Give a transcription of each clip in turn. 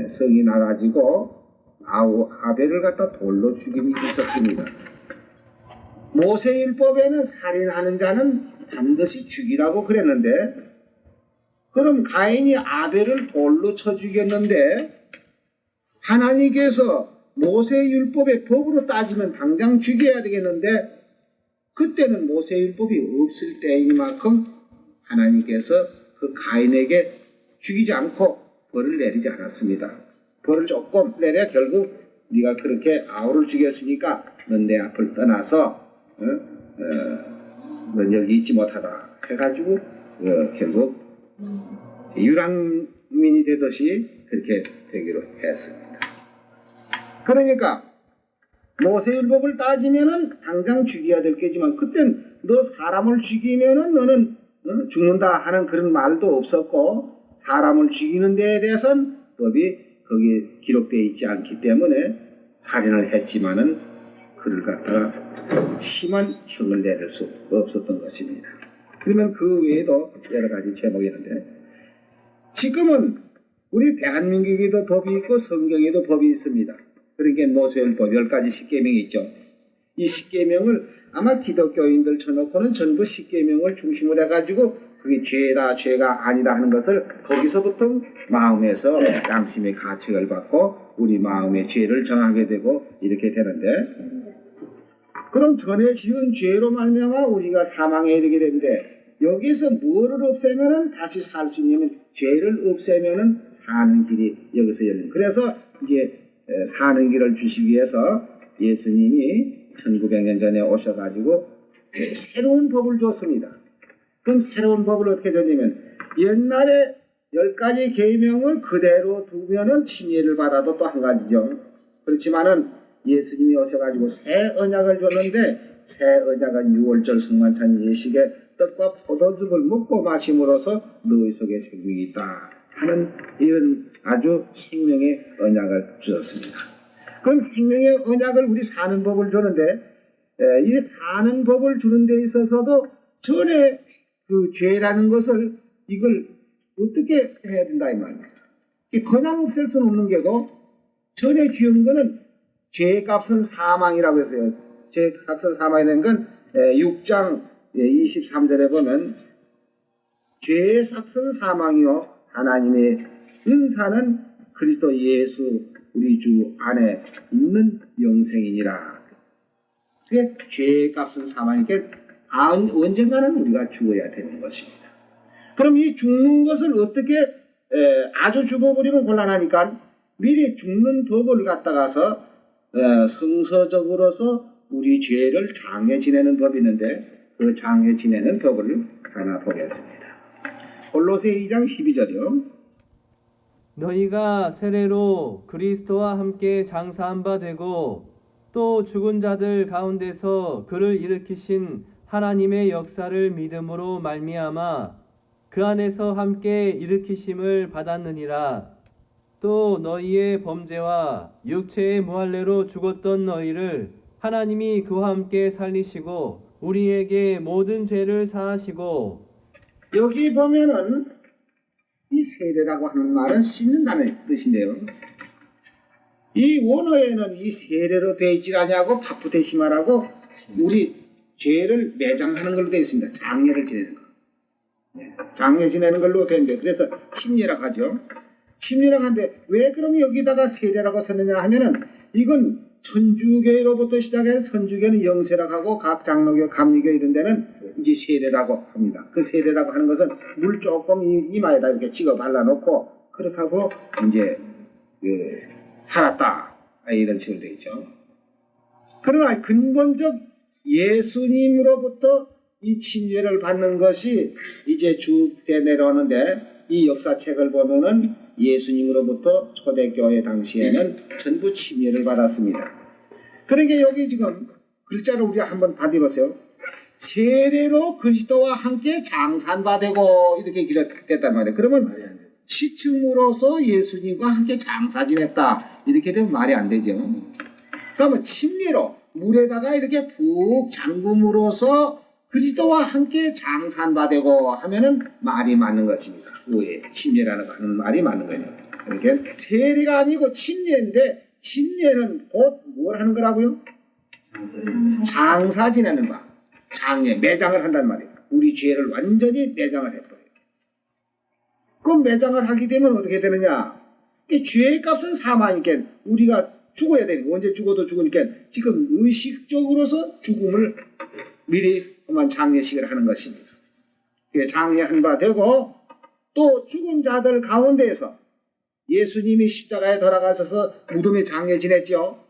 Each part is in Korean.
성이 나가지고 아벨을 갖다 돌로 죽인 일이 있었습니다. 모세율법에는 살인하는 자는 반드시 죽이라고 그랬는데, 그럼 가인이 아벨을 돌로 쳐 죽였는데 하나님께서 모세율법의 법으로 따지면 당장 죽여야 되겠는데, 그때는 모세율법이 없을 때인 만큼 하나님께서 그 가인에게 죽이지 않고 벌을 내리지 않았습니다. 벌을 조금 내려 결국 네가 그렇게 아우를 죽였으니까 넌 내 앞을 떠나서 넌 여기 있지 못하다 해가지고 결국 유랑민이 되듯이 그렇게 되기로 했습니다. 그러니까 모세율법을 따지면은 당장 죽여야 될 게지만, 그땐 너 사람을 죽이면은 너는 죽는다 하는 그런 말도 없었고, 사람을 죽이는 데에 대해서는 법이 거기에 기록되어 있지 않기 때문에 살인을 했지만은 그를 갖다가 심한 형을 내릴 수 없었던 것입니다. 그러면 그 외에도 여러 가지 제목이 있는데, 지금은 우리 대한민국에도 법이 있고 성경에도 법이 있습니다. 그러니까 모세율법 10가지 십계명이 있죠. 이 십계명을 아마 기독교인들 쳐놓고는 전부 십계명을 중심으로 해가지고 그게 죄다 죄가 아니다 하는 것을 거기서부터 마음에서 양심의 가책을 받고 우리 마음의 죄를 정하게 되고 이렇게 되는데, 그럼 전에 지은 죄로 말미암아 우리가 사망에 이르게 되는데, 여기서 뭐를 없애면은 다시 살 수 있냐면 죄를 없애면은 사는 길이 여기서 열립니다. 그래서 이제 사는 길을 주시기 위해서 예수님이 1900년 전에 오셔가지고 새로운 법을 줬습니다. 그럼 새로운 법을 어떻게 줬냐면, 옛날에 10가지 계명을 그대로 두면은 침례를 받아도 또 한 가지죠. 그렇지만은 예수님이 오셔가지고 새 언약을 줬는데, 새 언약은 6월절 성만찬 예식에 떡과 포도즙을 먹고 마심으로써 너희 속에 생명이 있다 하는 이런 아주 생명의 언약을 주셨습니다. 그럼 생명의 언약을 우리 사는 법을 주는데, 이 사는 법을 주는 데 있어서도 전에 그 죄라는 것을 이걸 어떻게 해야 된다 이 말입니다. 그냥 없앨 수는 없는 게고, 전에 지은 거는 죄값은 사망이라고 했어요. 죄값은 사망이라는 건 6장 23절에 보면 죄의 삭은 사망이요 하나님의 은사는 그리스도 예수 우리 주 안에 있는 영생이니라. 그게 죄의 값은 사망이니까 언젠가는 우리가 죽어야 되는 것입니다. 그럼 이 죽는 것을 어떻게 아주 죽어버리면 곤란하니까 미리 죽는 법을 갖다가서 성서적으로서 우리 죄를 장애 지내는 법이 있는데, 그 장애 지내는 법을 하나 보겠습니다. 골로새 2장 12절이요. 너희가 세례로 그리스도와 함께 장사한 바 되고 또 죽은 자들 가운데서 그를 일으키신 하나님의 역사를 믿음으로 말미암아 그 안에서 함께 일으키심을 받았느니라. 또 너희의 범죄와 육체의 무할례로 죽었던 너희를 하나님이 그와 함께 살리시고 우리에게 모든 죄를 사하시고. 여기 보면은 이 세례라고 하는 말은 씻는다는 뜻인데요. 이 원어에는 이 세례로 되어 있지 않냐고 바프테시마라고 우리 죄를 매장하는 걸로 되어 있습니다. 장례를 지내는 거. 장례 지내는 걸로 되어 있는데, 그래서 침례라고 하죠. 침례라고 하는데 왜 그럼 여기다가 세례라고 썼느냐 하면은, 이건 천주교로부터 시작해서 선주교는 영세라고 하고 각 장로교, 감리교 이런 데는 이제 세례라고 합니다. 그 세례라고 하는 것은 물 조금 이마에다 이렇게 찍어 발라놓고 그렇게 하고 이제 살았다 이런 식으로 되어 있죠. 그러나 근본적 예수님으로부터 이 침례를 받는 것이 이제 쭉 내려오는데, 이 역사책을 보면은 예수님으로부터 초대교회 당시에는 전부 침례를 받았습니다. 그러니까 여기 지금 글자를 우리가 한번 받아보세요. 세례로 그리스도와 함께 장산받되고 이렇게 기록됐단 말이에요. 그러면 시침으로서 예수님과 함께 장사 지냈다 이렇게 되면 말이 안 되죠. 그러면 침례로 물에다가 이렇게 푹 잠금으로써 그리스도와 함께 장산받되고 하면은 말이 맞는 것입니다. 왜 침례라는 말이 맞는 거예요. 그러니까 세례가 아니고 침례인데 침례는 곧 뭘 하는 거라고요? 장사 지내는 바. 장례, 매장을 한단 말이에요. 우리 죄를 완전히 매장을 해버려요. 그럼 매장을 하게 되면 어떻게 되느냐? 이 죄의 값은 사망이니까 우리가 죽어야 되니까 언제 죽어도 죽으니까 지금 의식적으로서 죽음을 미리 그만 장례식을 하는 것입니다. 장례한 바 되고 또 죽은 자들 가운데에서 예수님이 십자가에 돌아가셔서 무덤에 장례 지냈죠.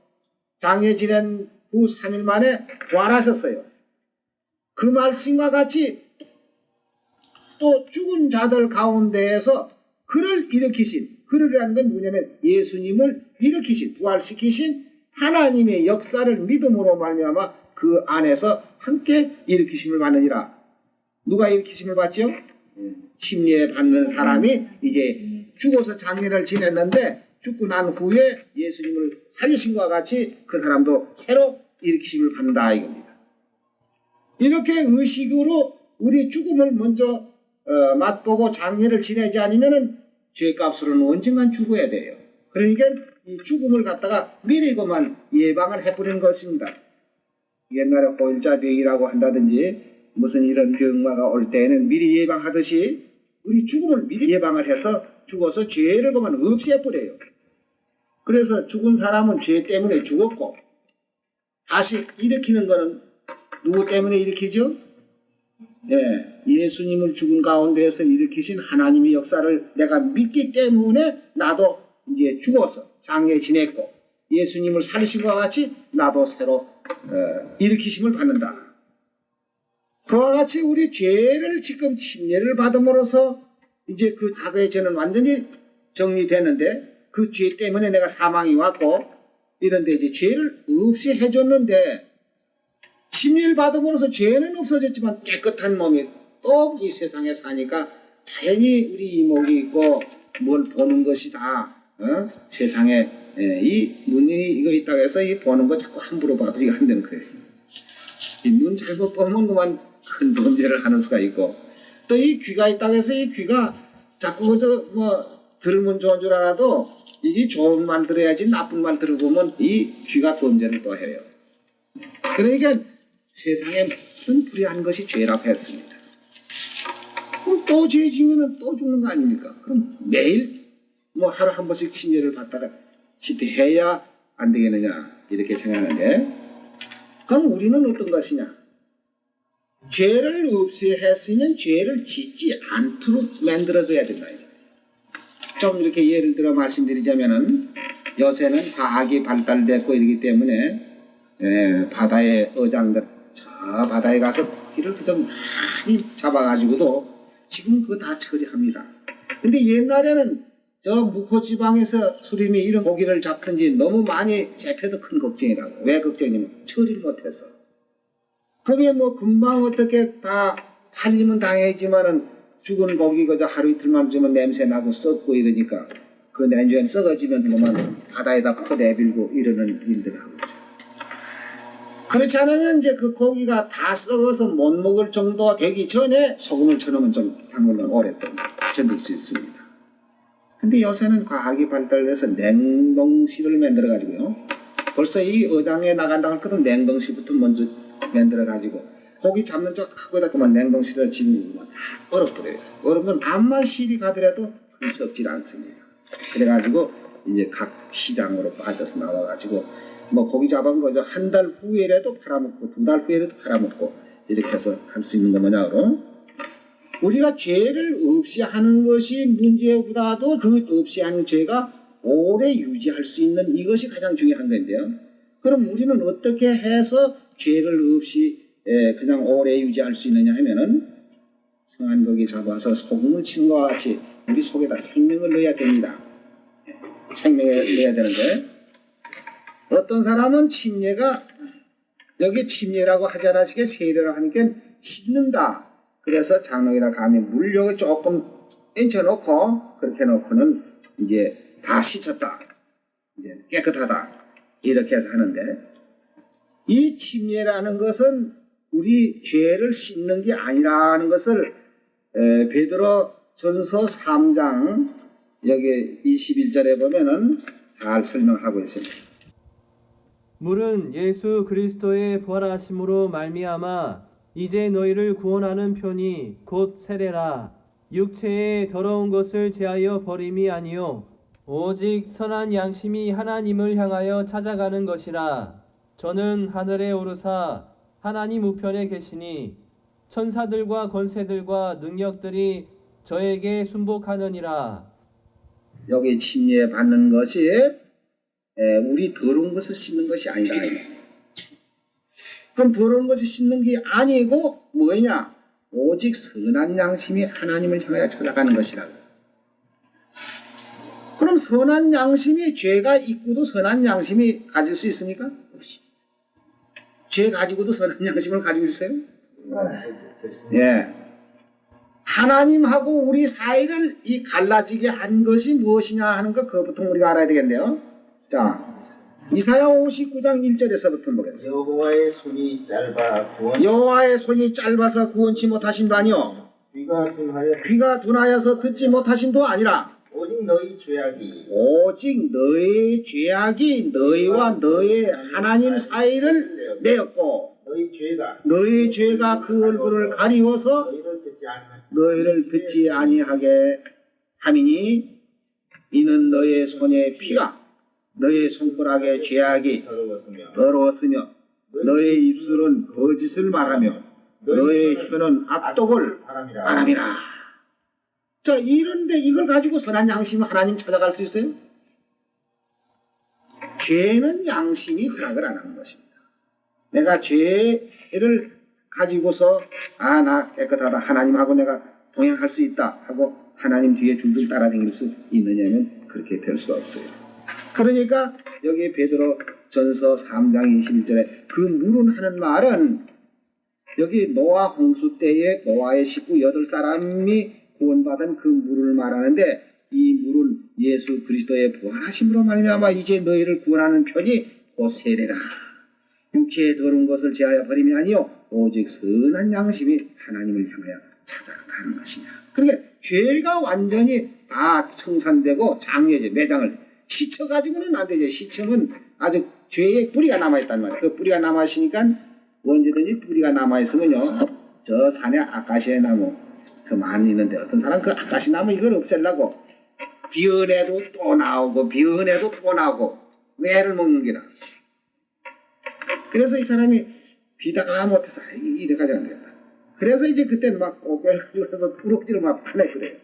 장례 지낸 후 3일 만에 부활하셨어요. 그 말씀과 같이 또 죽은 자들 가운데에서 그를 일으키신, 그를이라는 건 뭐냐면 예수님을 일으키신, 부활시키신 하나님의 역사를 믿음으로 말미암아 그 안에서 함께 일으키심을 받느니라. 누가 일으키심을 받죠? 침례 받는 사람이 이제 죽어서 장례를 지냈는데 죽고 난 후에 예수님을 살리신 것과 같이 그 사람도 새로 일으키심을 받는다 이겁니다. 이렇게 의식으로 우리 죽음을 먼저 맛보고 장례를 지내지 않으면은 죄값으로는 언젠간 죽어야 돼요. 그러니까 이 죽음을 갖다가 미리 그만 예방을 해버리는 것입니다. 옛날에 호일자병이라고 한다든지 무슨 이런 병마가 올 때에는 미리 예방하듯이 우리 죽음을 미리 예방을 해서 죽어서 죄를 그만 없애버려요. 그래서 죽은 사람은 죄 때문에 죽었고 다시 일으키는 거는 누구 때문에 일으키죠? 네, 예수님을 죽은 가운데에서 일으키신 하나님의 역사를 내가 믿기 때문에 나도 이제 죽어서 장례 지냈고 예수님을 살리신 것과 같이 나도 새로 일으키심을 받는다. 그와 같이 우리 죄를 지금 침례를 받음으로써 이제 그 과거의 죄는 완전히 정리되는데 그 죄 때문에 내가 사망이 왔고 이런데 이제 죄를 없이 해줬는데 침례를 받음으로써 죄는 없어졌지만 깨끗한 몸이 또 이 세상에 사니까 자연히 우리 이목이 있고 뭘 보는 것이 다 세상에 이 눈이 이거 있다고 해서 이 보는 거 자꾸 함부로 봐도 이거 안 되는 거예요. 이 눈 잘못 보면 그만 큰 범죄를 하는 수가 있고 또 이 귀가 있다고 해서 이 귀가 자꾸 뭐 들으면 좋은 줄 알아도 이게 좋은 말 들어야지 나쁜 말 들어보면 이 귀가 범죄를 또 해요. 그러니까 세상에 모든 불의한 것이 죄라고 했습니다. 그럼 또 죄 지면은 또 죽는 거 아닙니까? 그럼 매일 뭐 하루 한 번씩 침례를 받다가 집회해야 안 되겠느냐 이렇게 생각하는데 그럼 우리는 어떤 것이냐? 죄를 없이 했으면 죄를 짓지 않도록 만들어줘야 된다. 좀 이렇게 예를 들어 말씀드리자면은 요새는 과학이 발달됐고 이러기 때문에 바다의 어장들 저 바다에 가서 고기를 그저 많이 잡아가지고도 지금 그거 다 처리합니다. 근데 옛날에는 저 무코지방에서 수림이 이런 고기를 잡든지 너무 많이 잡혀도 큰 걱정이라고. 왜 걱정이냐면 처리를 못해서. 그게 뭐 금방 어떻게 다 팔리면 당해지만은 죽은 고기 그저 하루 이틀만 주면 냄새 나고 썩고 이러니까 그 냉장에 썩어지면 그만 바다에다 퍼내밀고 이러는 일들을 하고 있죠. 그렇지 않으면 이제 그 고기가 다 썩어서 못 먹을 정도 되기 전에 소금을 쳐놓으면 좀 담그면 오랫동안 견딜 수 있습니다. 근데 요새는 과학이 발달해서 냉동실을 만들어가지고요. 벌써 이 어장에 나간다고 할 것은 냉동실부터 먼저 만들어가지고 고기 잡는 쪽 하고다 그만 냉동실에 집으면 다 얼어버려요. 얼으면 암만 실이 가더라도 그 썩질 않습니다. 그래가지고 이제 각 시장으로 빠져서 나와가지고 뭐 고기 잡은 거죠. 한 달 후에라도 팔아먹고 2달 후에라도 팔아먹고 이렇게 해서 할 수 있는 거 뭐냐고. 우리가 죄를 없이 하는 것이 문제보다도 그 없이 하는 죄가 오래 유지할 수 있는 이것이 가장 중요한 건데요. 그럼 우리는 어떻게 해서 죄를 없이 그냥 오래 유지할 수 있느냐 하면은 성한고기 잡아서 소금을 치는 것과 같이 우리 속에다 생명을 넣어야 됩니다. 생명을 넣어야 되는데 어떤 사람은 침례가 여기 침례라고 하지 않으시게 세례를 하니까 씻는다. 그래서 장로이나 감히 물욕을 조금 얹혀놓고 그렇게 놓고는 이제 다 씻었다. 이제 깨끗하다. 이렇게 해서 하는데 이 침례라는 것은 우리 죄를 씻는 게 아니라는 것을 베드로 전서 3장 여기 21절에 보면은 잘 설명하고 있습니다. 물은 예수 그리스도의 부활하심으로 말미암아 이제 너희를 구원하는 편이 곧 세례라. 육체의 더러운 것을 제하여 버림이 아니요 오직 선한 양심이 하나님을 향하여 찾아가는 것이라. 저는 하늘에 오르사 하나님 우편에 계시니 천사들과 권세들과 능력들이 저에게 순복하느니라. 여기 침례 받는 것이 우리 더러운 것을 씻는 것이 아니다. 그럼 더러운 것을 씻는 게 아니고 뭐냐? 오직 선한 양심이 하나님을 향하여 찾아가는 것이라고. 그럼 선한 양심이 죄가 있고도 선한 양심이 가질 수 있습니까? 없이. 죄 가지고도 선한 양심을 가지고 있어요? 예. 하나님하고 우리 사이를 이 갈라지게 한 것이 무엇이냐 하는 것 그것부터 우리가 알아야 되겠네요. 자, 이사야 59장 1절에서부터 보겠습니다. 여호와의 손이 짧아서 구원치 못하신 도 아니요 귀가 둔하여서 듣지 못하신 도 아니라 오직 너희 죄악이 너희와 너희 하나님 사이를 내었고 너희 죄가 그 얼굴을 가리워서 너희를 듣지 아니하게 함이니 이는 너희의 손의 피가 너희의 손가락의 죄악이 더러웠으며 너희의 입술은 거짓을 말하며 너희의 혀는 악독을 바람이라. 자, 이런데 이걸 가지고 선한 양심 하나님 찾아갈 수 있어요? 죄는 양심이 허락을 안 하는 것입니다. 내가 죄를 가지고서 나 깨끗하다 하나님하고 내가 동행할 수 있다 하고 하나님 뒤에 줄줄 따라다닐 수 있느냐면 그렇게 될 수가 없어요. 그러니까 여기 베드로 전서 3장 21절에 그 물은 하는 말은 여기 노아 홍수 때에 노아의 식구 8사람이 구원받은 그 물을 말하는데 이 물은 예수 그리스도의 부활하심으로 말미암아 이제 너희를 구원하는 편이 곧 세례라. 육체의 더러운 것을 제하여 버림이 아니요 오직 선한 양심이 하나님을 향하여 찾아가는 것이냐. 그러니까 죄가 완전히 다 청산되고 장려제 매장을 씻어가지고는 안 되죠. 씻으면 아주 죄의 뿌리가 남아있단 말이에요. 그 뿌리가 남아있으니까 언제든지 뿌리가 남아있으면요 저 산에 아카시아 나무 그 많이 있는데 어떤 사람 그 아카시아 나무 이걸 없애려고 비언해도 또 나오고 비언해도 또 나오고 애를 먹는 게라. 그래서 이 사람이 비다가 못해서 이래가지고 안 되겠다. 그래서 이제 그때는 막 어깨를 가서 부럭지를 막 파내 그래요.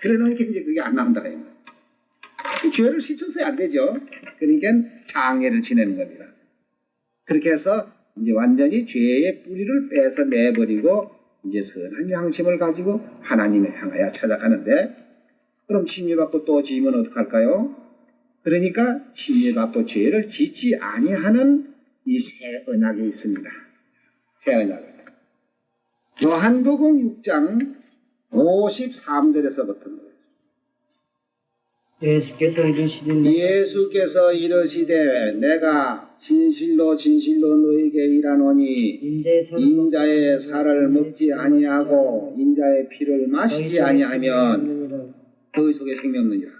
그래 놓으니까 이제 그게 안 나온다. 죄를 씻어서야 안 되죠. 그러니까 장애를 지내는 겁니다. 그렇게 해서 이제 완전히 죄의 뿌리를 빼서 내버리고 이제 선한 양심을 가지고 하나님을 향하여 찾아가는데 그럼 침례받고 또 지으면 어떡할까요? 그러니까 침례받고 죄를 짓지 아니하는 이 새 언약이 있습니다. 새 언약. 요한복음 6장 53절에서부터 예수께서 이르시되 내가 진실로 진실로 너희에게 이르노니 인자의 살을 먹지 아니하고 인자의 피를 마시지 아니하면 너희 속에 생명 없느니라.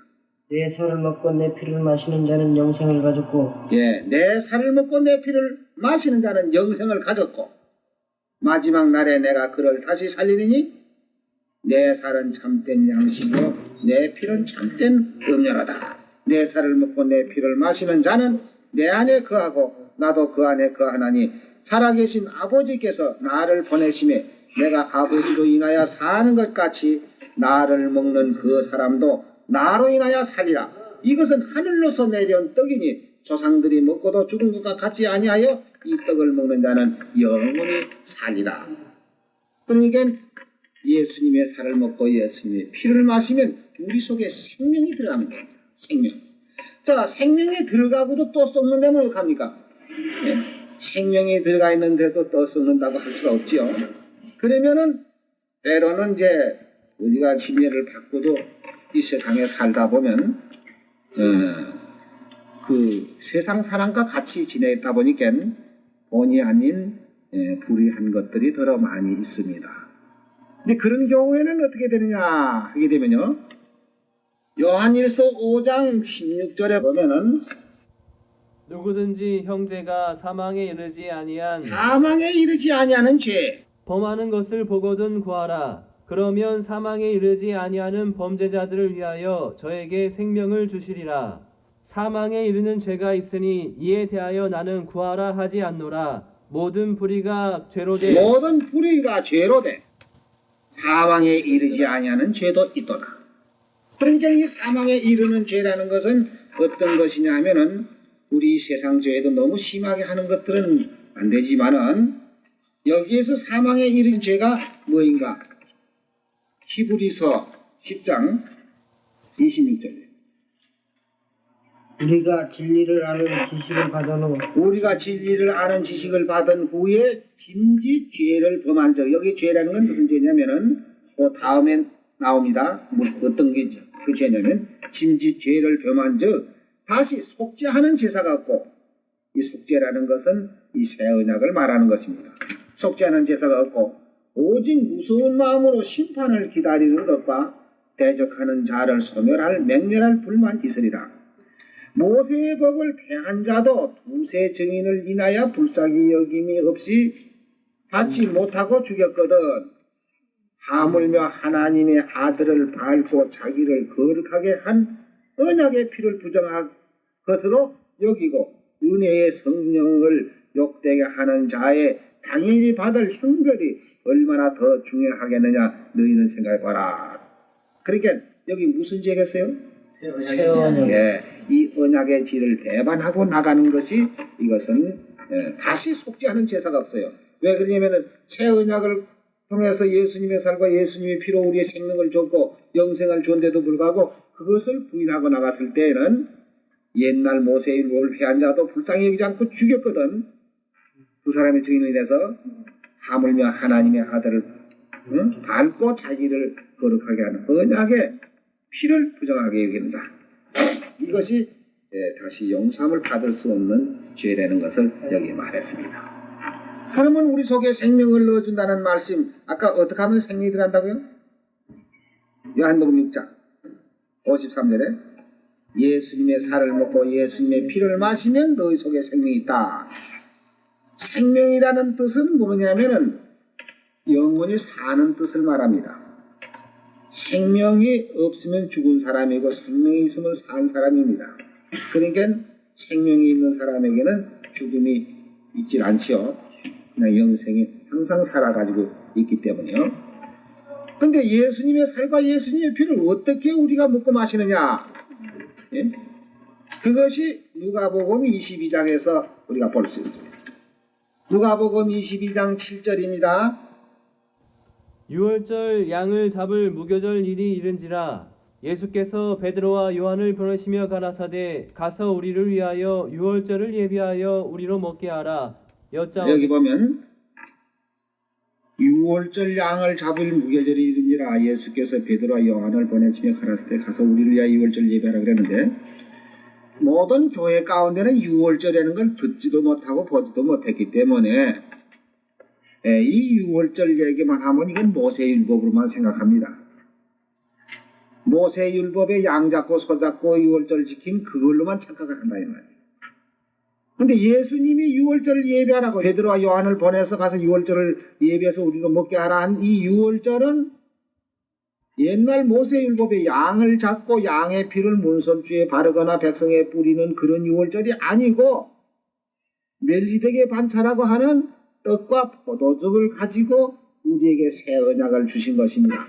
내 살을 먹고 내 피를 마시는 자는 영생을 가졌고 내 살을 먹고 내 피를 마시는 자는 영생을 가졌고 마지막 날에 내가 그를 다시 살리리니 내 살은 참된 양식이요 내 피는 참된 음료라다. 내 살을 먹고 내 피를 마시는 자는 내 안에 거하고 나도 그 안에 거하나니 살아계신 아버지께서 나를 보내심에 내가 아버지로 인하여 사는 것 같이 나를 먹는 그 사람도 나로 인하여 살리라. 이것은 하늘로서 내려온 떡이니 조상들이 먹고도 죽은 것과 같지 아니하여 이 떡을 먹는 자는 영원히 살리라. 그러니까 예수님의 살을 먹고 예수님의 피를 마시면 우리 속에 생명이 들어가면 됩니다. 생명. 자, 생명이 들어가고도 또 썩는다면 어떡합니까? 생명이 들어가 있는데도 또 썩는다고 할 수가 없지요. 그러면은 때로는 이제 우리가 침례를 받고도 이 세상에 살다 보면 그 세상 사람과 같이 지내다 보니까 본의 아닌 불의한 것들이 더러 많이 있습니다. 근데 그런 경우에는 어떻게 되느냐 하게 되면요 요한일서 5장 16절에 보면은 누구든지 형제가 사망에 이르지 아니한 사망에 이르지 아니하는 죄, 범하는 것을 보거든 구하라. 그러면 사망에 이르지 아니하는 범죄자들을 위하여 저에게 생명을 주시리라. 사망에 이르는 죄가 있으니 이에 대하여 나는 구하라 하지 않노라. 모든 불의가 죄로 돼 모든 불의가 죄로 돼 사망에 이르지 아니하는 죄도 있도다. 그러니까 이 사망에 이르는 죄라는 것은 어떤 것이냐 하면은 우리 세상 죄에도 너무 심하게 하는 것들은 안 되지만은 여기에서 사망에 이른 죄가 뭐인가? 히브리서 10장 26절. 우리가 진리를 아는 지식을 받은 후 우리가 진리를 아는 지식을 받은 후에 짐짓 죄를 범한 적. 여기 죄라는 건 무슨 죄냐면은 그 다음에 나옵니다. 어떤 게 그 죄냐면 짐짓 죄를 범한 적 다시 속죄하는 제사가 없고, 이 속죄라는 것은 이 새 언약을 말하는 것입니다. 속죄하는 제사가 없고 오직 무서운 마음으로 심판을 기다리는 것과 대적하는 자를 소멸할 맹렬할 불만 있으리라. 모세의 법을 폐한 자도 두세 증인을 인하여 불쌍히 여김이 없이 받지 못하고 죽였거든. 하물며 하나님의 아들을 밟고 자기를 거룩하게 한 언약의 피를 부정한 것으로 여기고 은혜의 성령을 욕되게 하는 자의 당연히 받을 형벌이 얼마나 더 중요하겠느냐 너희는 생각해봐라. 그러니까 여기 무슨 죄겠어요? 새 언약. 예, 이 언약의 질을 배반하고 나가는 것이 이것은 다시 속죄하는 제사가 없어요. 왜 그러냐면은 새 언약을 통해서 예수님의 살과 예수님의 피로 우리의 생명을 줬고 영생을 줬는데도 불구하고 그것을 부인하고 나갔을 때에는 옛날 모세의 율법을 폐한 자도 불쌍히 여기지 않고 죽였거든. 두 사람의 증인을 인해서 하물며 하나님의 아들을 밟고 자기를 거룩하게 하는 언약의 피를 부정하게 여기는다. 이것이 다시 용서함을 받을 수 없는 죄라는 것을 여기 말했습니다. 그러면 우리 속에 생명을 넣어준다는 말씀, 아까 어떻게 하면 생명이 들어간다고요? 요한복음 6장 53절에 예수님의 살을 먹고 예수님의 피를 마시면 너희 속에 생명이 있다. 생명이라는 뜻은 뭐냐면은 영원히 사는 뜻을 말합니다. 생명이 없으면 죽은 사람이고 생명이 있으면 산 사람입니다. 그러니까 생명이 있는 사람에게는 죽음이 있질 않지요. 그냥 영생이 항상 살아가지고 있기 때문에요. 근데 예수님의 살과 예수님의 피를 어떻게 우리가 먹고 마시느냐? 예? 그것이 누가복음 22장에서 우리가 볼 수 있습니다. 누가복음 22장 7절입니다. 유월절 양을 잡을 무교절 일이 이른지라 예수께서 베드로와 요한을 보내시며 가라사대 가서 우리를 위하여 유월절을 예비하여 우리로 먹게 하라. 여기 보면 유월절 양을 잡을 무교절이 이른지라 예수께서 베드로와 요한을 보내시며 가라사대 가서 우리를 위하여 유월절 예비하라 그랬는데, 모든 교회 가운데는 유월절이라는 걸 듣지도 못하고 보지도 못했기 때문에 이 유월절 얘기만 하면 이건 모세율법으로만 생각합니다. 모세율법에 양 잡고 소 잡고 유월절 지킨 그걸로만 착각을 한다 이 말이에요. 근데 예수님이 유월절을 예배하라고 베드로와 요한을 보내서 가서 유월절을 예배해서 우리로 먹게 하라 한 이 유월절은 옛날 모세율법에 양을 잡고 양의 피를 문설주에 바르거나 백성에 뿌리는 그런 유월절이 아니고 멜리덱의 반차라고 하는 떡과 포도즙을 가지고 우리에게 새 언약을 주신 것입니다.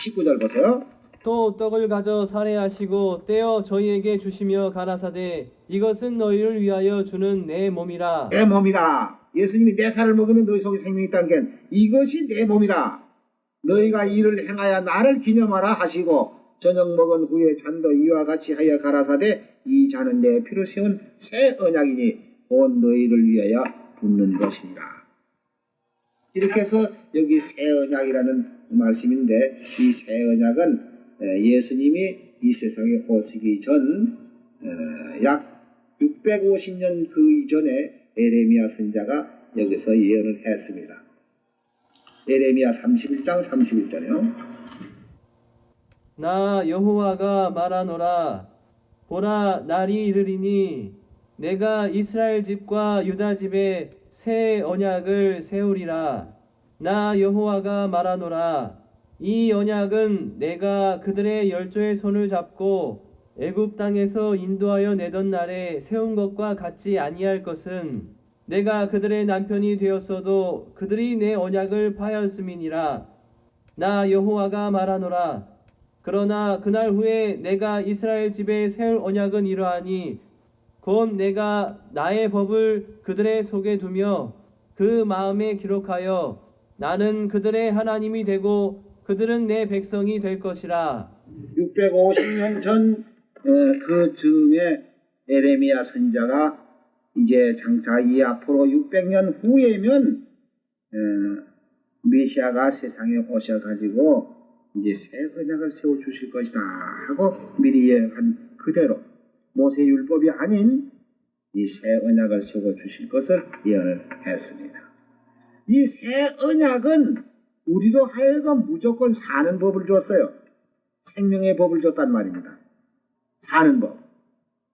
19절 보세요. 또 떡을 가져 살해하시고 떼어 저희에게 주시며 가라사대 이것은 너희를 위하여 주는 내 몸이라. 내 몸이라. 예수님이 내 살을 먹으면 너희 속에 생명이 있다는 게 이것이 내 몸이라. 너희가 이를 행하여 나를 기념하라 하시고 저녁 먹은 후에 잔도 이와 같이 하여 가라사대 이 잔은 내 피로 세운 새 언약이니 온 너희를 위하여 붓는 것이니라. 이렇게 해서 여기 새 언약이라는 말씀인데 이 새 언약은 예수님이 이 세상에 오시기 전 약 650년 그 이전에 에레미야 선지자가 여기서 예언을 했습니다. 에레미야 31장 31절이요. 나 여호와가 말하노라. 보라, 날이 이르리니 내가 이스라엘 집과 유다 집에 새 언약을 세우리라. 나 여호와가 말하노라. 이 언약은 내가 그들의 열조의 손을 잡고 애굽 땅에서 인도하여 내던 날에 세운 것과 같지 아니할 것은 내가 그들의 남편이 되었어도 그들이 내 언약을 파하였음이니라. 나 여호와가 말하노라. 그러나 그날 후에 내가 이스라엘 집에 세울 언약은 이러하니 곧 내가 나의 법을 그들의 속에 두며 그 마음에 기록하여 나는 그들의 하나님이 되고 그들은 내 백성이 될 것이라. 650년 전 그 즈음에 에레미야 선지자가 이제 장차 이 앞으로 600년 후에면 메시아가 세상에 오셔가지고 이제 새 언약을 세워 주실 것이다 하고 미리 예언한 그대로 모세율법이 아닌 이 새 언약을 세워 주실 것을 예언했습니다. 이 새 언약은 우리로 하여금 무조건 사는 법을 줬어요. 생명의 법을 줬단 말입니다. 사는 법.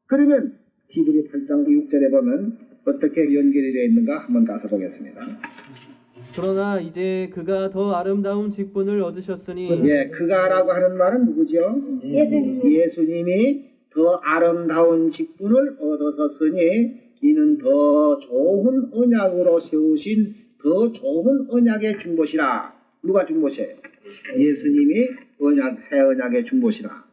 그러면 히브리 8장 6절에 보면 어떻게 연결이 되어 있는가 한번 가서 보겠습니다. 그러나 이제 그가 더 아름다운 직분을 얻으셨으니 예, 그가라고 하는 말은 누구죠? 예수님이 더 아름다운 직분을 얻으셨으니 이는 더 좋은 언약으로 세우신 더 좋은 언약의 중보시라. 누가 중보시에요? 예수님이 새 언약의 중보시라.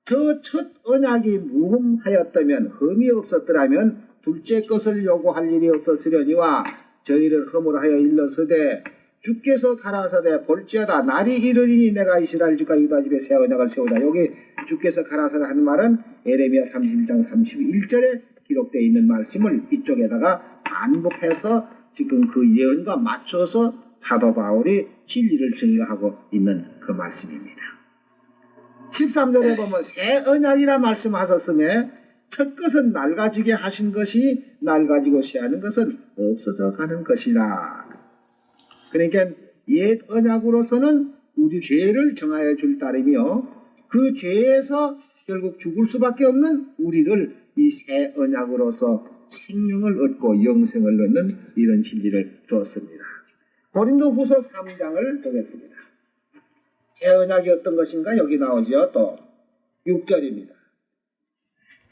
저 첫 언약이 무흠하였다면 흠이 없었더라면 둘째 것을 요구할 일이 없었으려니와 저희를 흠으로 하여 일렀으되 주께서 가라사대 볼지어다 날이 이르리니 내가 이스라엘 집과 유다 집에 새 언약을 세우다. 여기 주께서 가라사대 하는 말은 에레미야 31장 31절에 기록되어 있는 말씀을 이쪽에다가 반복해서 지금 그 예언과 맞춰서 사도 바울이 진리를 증거하고 있는 그 말씀입니다. 13절에 보면 새 언약이라 말씀하셨음에 첫 것은 낡아지게 하신 것이 낡아지고 쇠하는 것은 없어져 가는 것이라. 그러니까 옛 언약으로서는 우리 죄를 정하여 줄 따름이요 그 죄에서 결국 죽을 수밖에 없는 우리를 이 새 언약으로서 생명을 얻고 영생을 얻는 이런 진리를 주었습니다. 고린도후서 3장을 보겠습니다. 새 언약이 어떤 것인가 여기 나오죠. 또 6절입니다.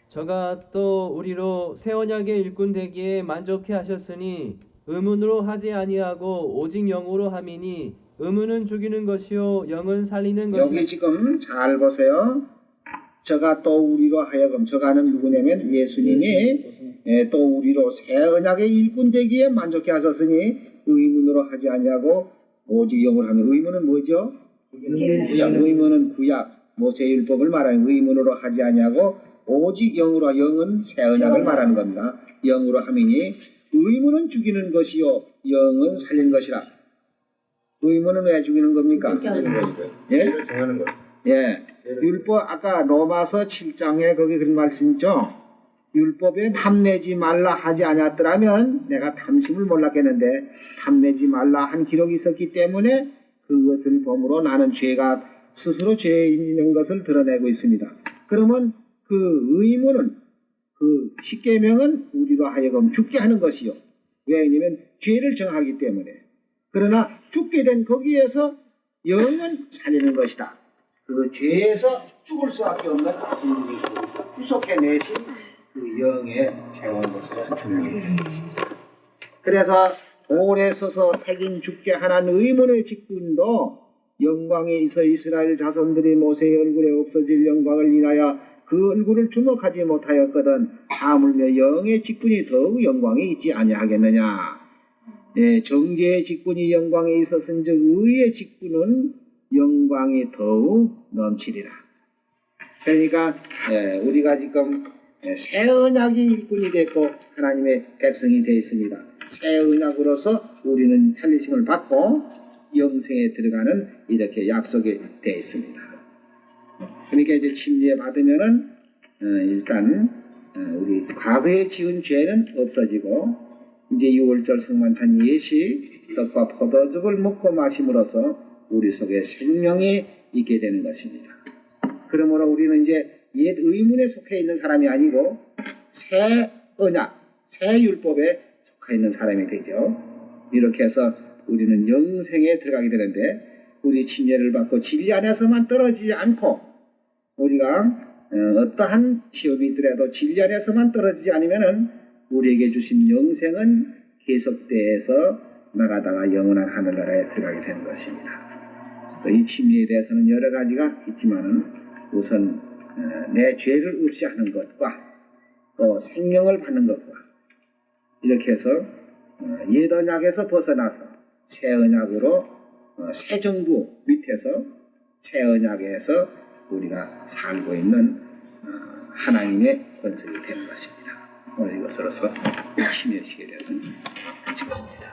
저가 또 우리로 새 언약의 일꾼 되기에 만족해 하셨으니 의문으로 하지 아니하고 오직 영으로 함이니 의문은 죽이는 것이요 영은 살리는 것이니. 여기 지금 잘 보세요. 저가 또 우리로 하여금 저가는 누구냐면 예수님이 또 우리로 새 언약의 일꾼 되기에 만족해 하셨으니 의문으로 하지 아니하고 오직 영으로 하면 의문은 뭐죠? 의문은 구약 모세율법을 말하는 의문으로 하지 아니하고 오직 영으로 영은 새 언약을 말하는 겁니다. 영으로 함이니 의문은 죽이는 것이요 영은 살리는 것이라. 의문은 왜 죽이는 겁니까? 예? 예. 율법 아까 로마서 7장에 거기 그런 말씀 있죠. 율법에 탐내지 말라 하지 않았더라면 내가 탐심을 몰랐겠는데 탐내지 말라 한 기록이 있었기 때문에 그것을 범으로 나는 죄가 스스로 죄 있는 것을 드러내고 있습니다. 그러면 그 의문은 그 십계명은 우리로 하여금 죽게 하는 것이요. 왜냐하면 죄를 정하기 때문에. 그러나 죽게 된 거기에서 영은 살리는 것이다. 그 죄에서 죽을 수밖에 없는 우리를 거기서 구속해내신 그 영에 세운 것으로 분명히 되는 것입니다. 그래서 돌에 서서 새긴 죽게 하는 의문의 직분도 영광에 있어 이스라엘 자손들이 모세의 얼굴에 없어질 영광을 인하여 그 얼굴을 주목하지 못하였거든 하물며 영의 직분이 더욱 영광에 있지 아니하겠느냐. 네, 정죄의 직분이 영광에 있었은즉 의의 직분은 영광이 더욱 넘치리라. 그러니까 우리가 지금 새 언약이 일꾼이 됐고 하나님의 백성이 되어 있습니다. 새 언약으로서 우리는 살리심을 받고 영생에 들어가는 이렇게 약속이 되어 있습니다. 그러니까 이제 침례 받으면은 일단 우리 과거에 지은 죄는 없어지고 이제 6월절 성만찬 예시 떡과 포도즙을 먹고 마심으로써 우리 속에 생명이 있게 되는 것입니다. 그러므로 우리는 이제 옛 의문에 속해 있는 사람이 아니고 새 언약, 새 율법에 속해 있는 사람이 되죠. 이렇게 해서 우리는 영생에 들어가게 되는데 우리 침례를 받고 진리 안에서만 떨어지지 않고 우리가 어떠한 시험이 있더라도 진리 안에서만 떨어지지 않으면은 우리에게 주신 영생은 계속돼서 나가다가 영원한 하늘나라에 들어가게 되는 것입니다. 이 침례에 대해서는 여러 가지가 있지만은 우선 내 죄를 없이 하는 것과 또 생명을 받는 것과 이렇게 해서 옛 언약에서 벗어나서 새 언약으로 새 정부 밑에서 새 언약에서 우리가 살고 있는 하나님의 권속이 되는 것입니다. 오늘 이것으로서 침례식에 대해서는 마치겠습니다.